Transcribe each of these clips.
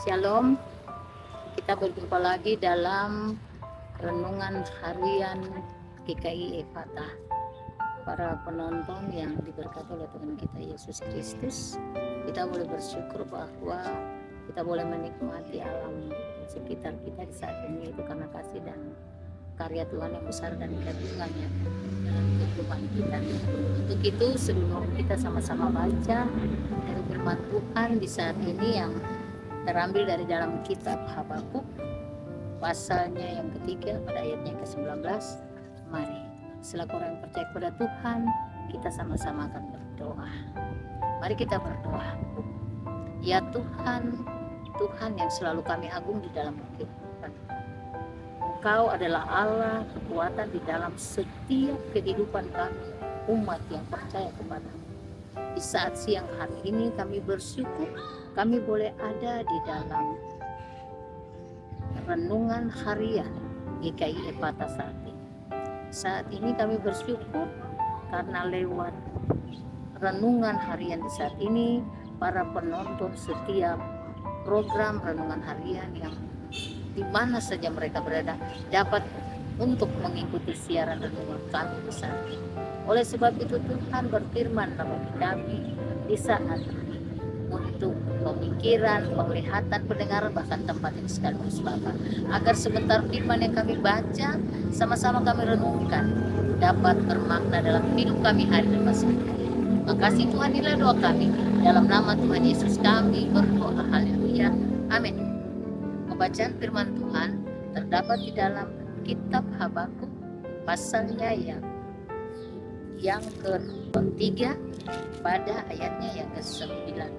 Shalom, kita berjumpa lagi dalam renungan harian GKI Ephatha. Para penonton yang diberkati oleh Tuhan kita Yesus Kristus, kita boleh bersyukur bahwa kita boleh menikmati alam sekitar kita di saat ini, itu karena kasih dan karya Tuhan yang besar dan kandungannya dalam kehidupan kita. Untuk itu, sebelum kita sama-sama baca dari firman Tuhan di saat ini yang terambil dari dalam kitab Habakuk pasalnya yang ketiga pada ayatnya ke-19, mari selaku orang yang percaya kepada Tuhan, kita sama-sama akan berdoa. Mari kita berdoa. Ya Tuhan, Tuhan yang selalu kami agung di dalam kehidupan. Engkau adalah Allah kekuatan di dalam setiap kehidupan kami, umat yang percaya kepada-Mu. Di saat siang hari ini kami bersyukur kami boleh ada di dalam renungan harian GKI Ephatha saat ini. Saat ini kami bersyukur karena lewat renungan harian di saat ini, para penonton setiap program renungan harian yang di mana saja mereka berada dapat untuk mengikuti siaran renungan kami di saat ini. Oleh sebab itu Tuhan berfirman bagi kami di saat ini untuk pemikiran, penglihatan, pendengaran, bahkan tempat yang sekaligus Bapa, agar sebentar firman yang kami baca sama-sama kami renungkan dapat bermakna dalam hidup kami hari dan masa depan. Makasih Tuhan, inilah doa kami dalam nama Tuhan Yesus kami berdoa, haleluya, amin. Pembacaan firman Tuhan terdapat di dalam kitab Habakuk pasalnya yang ketiga pada ayatnya yang ke-19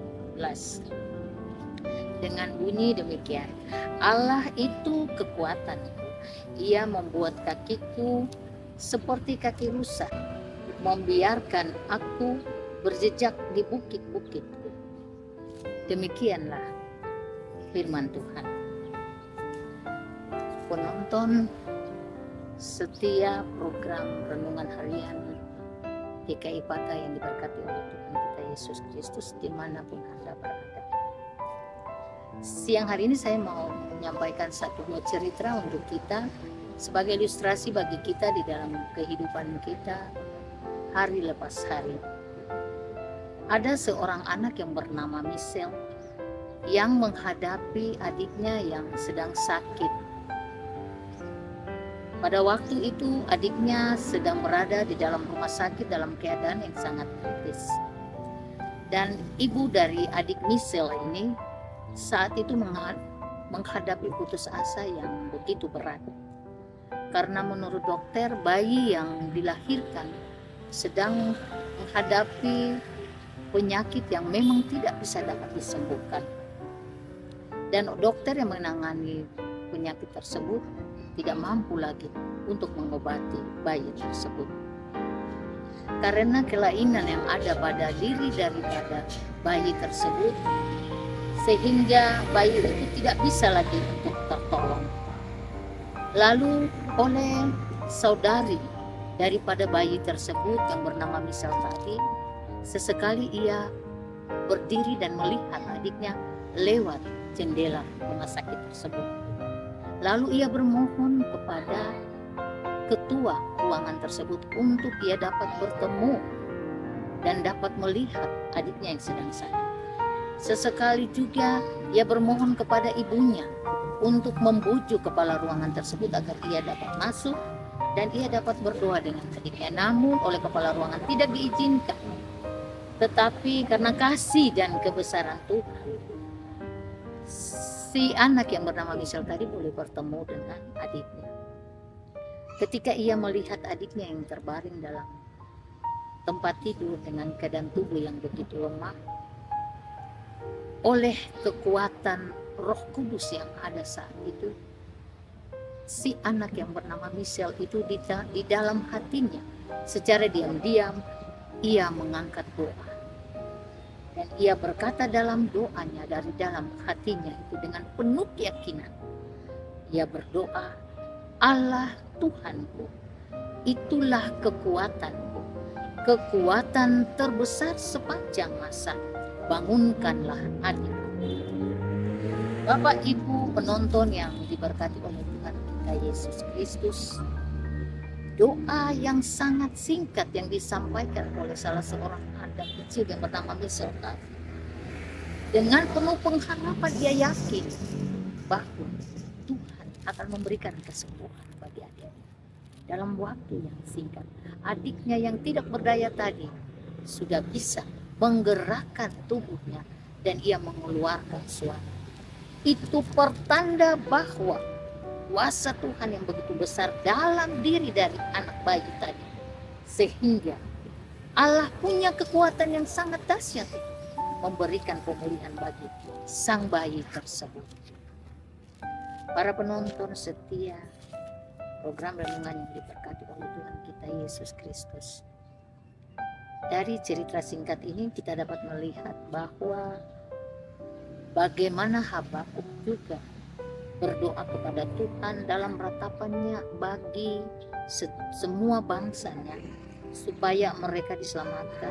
dengan bunyi demikian: Allah itu kekuatanku, Ia membuat kakiku seperti kaki rusa, membiarkan aku berjejak di bukit-bukitku. Demikianlah firman Tuhan. Penonton setiap program renungan harian GKI Ephatha yang diberkati oleh Tuhan kita Yesus Kristus dimanapun Anda berada. Siang hari ini saya mau menyampaikan satu buah cerita untuk kita sebagai ilustrasi bagi kita di dalam kehidupan kita hari lepas hari. Ada seorang anak yang bernama Michelle yang menghadapi adiknya yang sedang sakit. Pada waktu itu adiknya sedang berada di dalam rumah sakit dalam keadaan yang sangat kritis. Dan ibu dari adik Michelle ini saat itu menghadapi putus asa yang begitu berat. Karena menurut dokter bayi yang dilahirkan sedang menghadapi penyakit yang memang tidak bisa dapat disembuhkan. Dan dokter yang menangani penyakit tersebut tidak mampu lagi untuk mengobati bayi tersebut. Karena kelainan yang ada pada diri daripada bayi tersebut, sehingga bayi itu tidak bisa lagi untuk tertolong. Lalu oleh saudari daripada bayi tersebut yang bernama Michelle tadi, sesekali ia berdiri dan melihat adiknya lewat jendela rumah sakit tersebut. Lalu ia bermohon kepada ketua ruangan tersebut untuk ia dapat bertemu dan dapat melihat adiknya yang sedang sakit. Sesekali juga ia bermohon kepada ibunya untuk membujuk kepala ruangan tersebut agar ia dapat masuk dan ia dapat berdoa dengan adiknya. Namun oleh kepala ruangan tidak diizinkan. Tetapi karena kasih dan kebesaran Tuhan, si anak yang bernama Michelle tadi boleh bertemu dengan adiknya. Ketika ia melihat adiknya yang terbaring dalam tempat tidur dengan keadaan tubuh yang begitu lemah, oleh kekuatan Roh Kudus yang ada saat itu, si anak yang bernama Michelle itu di dalam hatinya secara diam-diam ia mengangkat doa. Dan ia berkata dalam doanya dari dalam hatinya itu dengan penuh keyakinan. Ia berdoa, Allah Tuhanku, itulah kekuatanku, kekuatan terbesar sepanjang masa. Bangunkanlah adikku. Bapak Ibu penonton yang diberkati oleh Tuhan kita Yesus Kristus, doa yang sangat singkat yang disampaikan oleh salah seorang anak kecil yang bernama Michelle tadi. Dengan penuh pengharapan dia yakin bahwa Tuhan akan memberikan kesembuhan bagi adiknya. Dalam waktu yang singkat, adiknya yang tidak berdaya tadi sudah bisa menggerakkan tubuhnya dan ia mengeluarkan suara. Itu pertanda bahwa kuasa Tuhan yang begitu besar dalam diri dari anak bayi tadi, sehingga Allah punya kekuatan yang sangat dahsyat memberikan pemulihan bagi sang bayi tersebut. Para penonton setia program renungan yang diberkati oleh Tuhan kita Yesus Kristus, dari cerita singkat ini kita dapat melihat bahwa bagaimana Habakuk juga berdoa kepada Tuhan dalam ratapannya bagi semua bangsanya, supaya mereka diselamatkan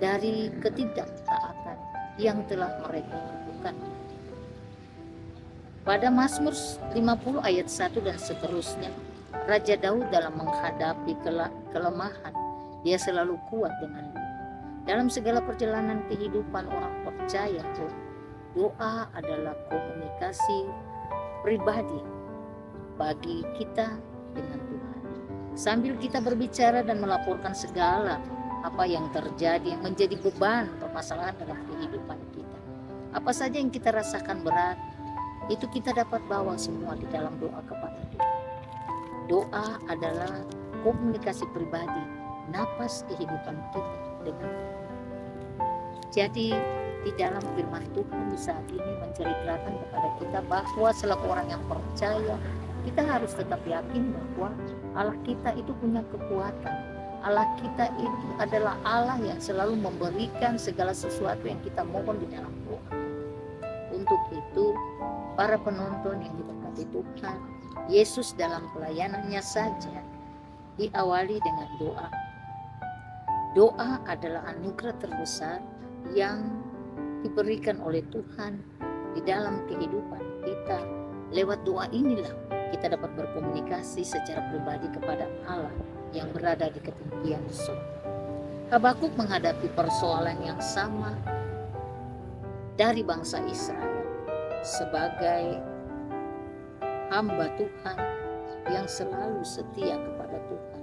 dari ketidaktaatan yang telah mereka lakukan. Pada Mazmur 50 ayat 1 dan seterusnya, Raja Daud dalam menghadapi kelemahan, dia selalu kuat dengan doa. Dalam segala perjalanan kehidupan orang percaya, doa adalah komunikasi pribadi bagi kita dengan Tuhan. Sambil kita berbicara dan melaporkan segala apa yang terjadi yang menjadi beban permasalahan dalam kehidupan kita. Apa saja yang kita rasakan berat, itu kita dapat bawa semua di dalam doa kepada Tuhan. Doa adalah komunikasi pribadi, napas kehidupan kita dengan Tuhan. Jadi di dalam firman Tuhan di saat ini menceritakan kepada kita bahwa selaku orang yang percaya, kita harus tetap yakin bahwa Allah kita itu punya kekuatan. Allah kita itu adalah Allah yang selalu memberikan segala sesuatu yang kita mohon di dalam doa. Untuk itu, para penonton yang diberkati Tuhan, Yesus dalam pelayanannya saja diawali dengan doa. Doa adalah anugerah terbesar yang diberikan oleh Tuhan di dalam kehidupan kita. Lewat doa inilah kita dapat berkomunikasi secara pribadi kepada Allah yang berada di ketinggian surga. Habakuk menghadapi persoalan yang sama dari bangsa Israel sebagai hamba Tuhan yang selalu setia kepada Tuhan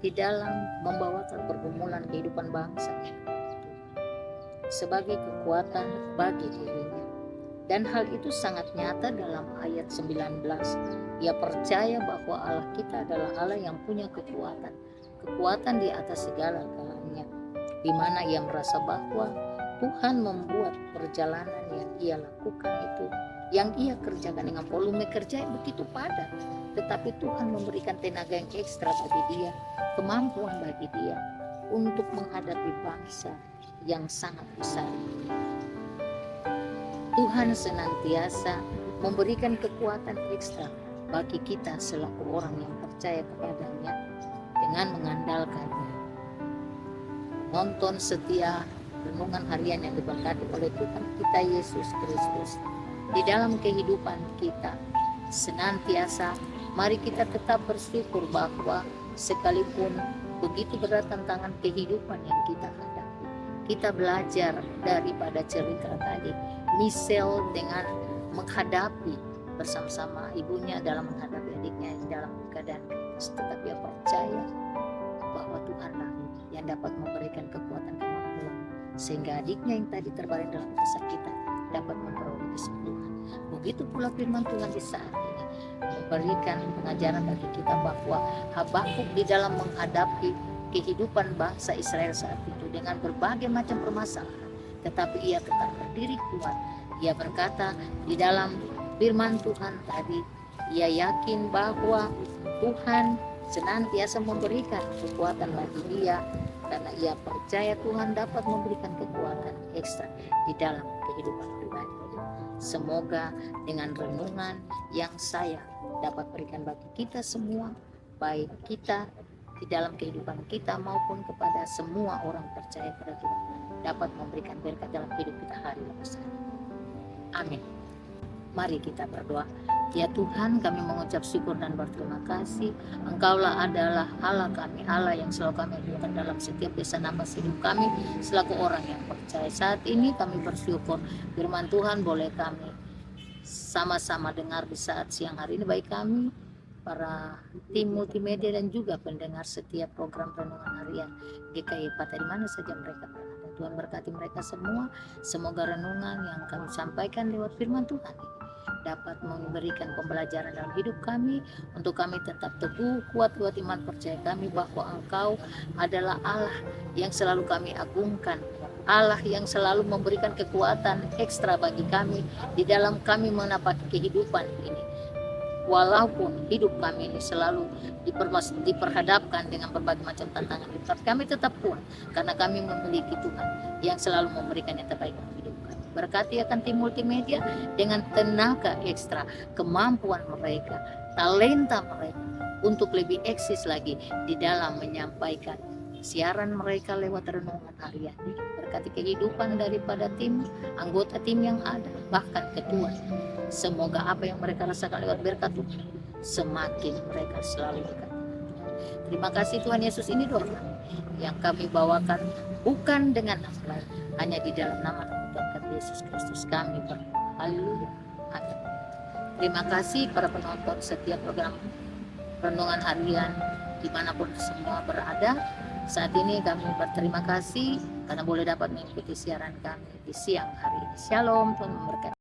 di dalam membawakan pergumulan kehidupan bangsa sebagai kekuatan bagi dirinya. Dan hal itu sangat nyata dalam ayat 19. Ia percaya bahwa Allah kita adalah Allah yang punya kekuatan di atas segala galanya, di mana ia merasa bahwa Tuhan membuat perjalanan yang ia lakukan itu, yang ia kerjakan dengan volume kerja yang begitu padat, tetapi Tuhan memberikan tenaga yang ekstra bagi dia, kemampuan bagi dia untuk menghadapi bangsa yang sangat besar. Tuhan senantiasa memberikan kekuatan ekstra bagi kita selaku orang yang percaya kepadanya dengan mengandalkannya. Nonton setia renungan harian yang diberkati oleh Tuhan kita Yesus Kristus di dalam kehidupan kita, senantiasa mari kita tetap bersyukur bahwa sekalipun begitu berat tantangan kehidupan yang kita hadapi, kita belajar daripada cerita tadi. Michelle dengan menghadapi bersama-sama ibunya dalam menghadapi adiknya dalam keadaan kritis, tetapi ia percaya bahwa Tuhanlah yang dapat memberikan kekuatan kemampuan sehingga adiknya yang tadi terbaring dalam kesakitan dapat memperoleh kesembuhan. Begitu pula firman Tuhan di saat ini memberikan pengajaran bagi kita bahwa Habakuk di dalam menghadapi kehidupan bangsa Israel saat itu dengan berbagai macam permasalahan, tetapi ia tetap berdiri kuat. Ia berkata di dalam firman Tuhan tadi, ia yakin bahwa Tuhan senantiasa memberikan kekuatan bagi dia, karena ia percaya Tuhan dapat memberikan kekuatan ekstra di dalam kehidupan pribadi. Semoga dengan renungan yang saya dapat berikan bagi kita semua, baik kita di dalam kehidupan kita maupun kepada semua orang percaya pada Tuhan, dapat memberikan berkat dalam hidup kita hari lepas hari. Amin. Mari kita berdoa. Ya Tuhan, kami mengucap syukur dan berterima kasih. Engkaulah adalah Allah kami, Allah yang selalu kami ajukan dalam setiap desa nafas hidup kami selaku orang yang percaya. Saat ini kami bersyukur firman Tuhan boleh kami sama-sama dengar di saat siang hari ini, baik kami, para tim multimedia dan juga pendengar setiap program renungan harian GKI Pata di mana saja mereka berada. Tuhan berkati mereka semua. Semoga renungan yang kami sampaikan lewat firman Tuhan ini dapat memberikan pembelajaran dalam hidup kami, untuk kami tetap teguh, kuat iman percaya kami bahwa Engkau adalah Allah yang selalu kami agungkan, Allah yang selalu memberikan kekuatan ekstra bagi kami di dalam kami menapaki kehidupan ini. Walaupun hidup kami ini selalu diperhadapkan dengan berbagai macam tantangan, kami tetap kuat karena kami memiliki Tuhan yang selalu memberikan yang terbaik dalam hidup kami. Berkati akan tim multimedia dengan tenaga ekstra, kemampuan mereka, talenta mereka untuk lebih eksis lagi di dalam menyampaikan siaran mereka lewat renungan harian. Berkati kehidupan daripada tim, anggota tim yang ada, bahkan ketua. Semoga apa yang mereka rasakan lewat berkat Tuhan semakin mereka selalu dekat. Terima kasih Tuhan Yesus, ini doa yang kami bawakan bukan dengan nama lain, hanya di dalam nama Tuhan Yesus Kristus kami berdoa. Haleluya. Amin. Terima kasih para penonton setiap program renungan harian dimanapun semua berada. Saat ini kami berterima kasih karena boleh dapat mengikuti siaran kami di siang hari ini. Shalom, Tuhan memberkati.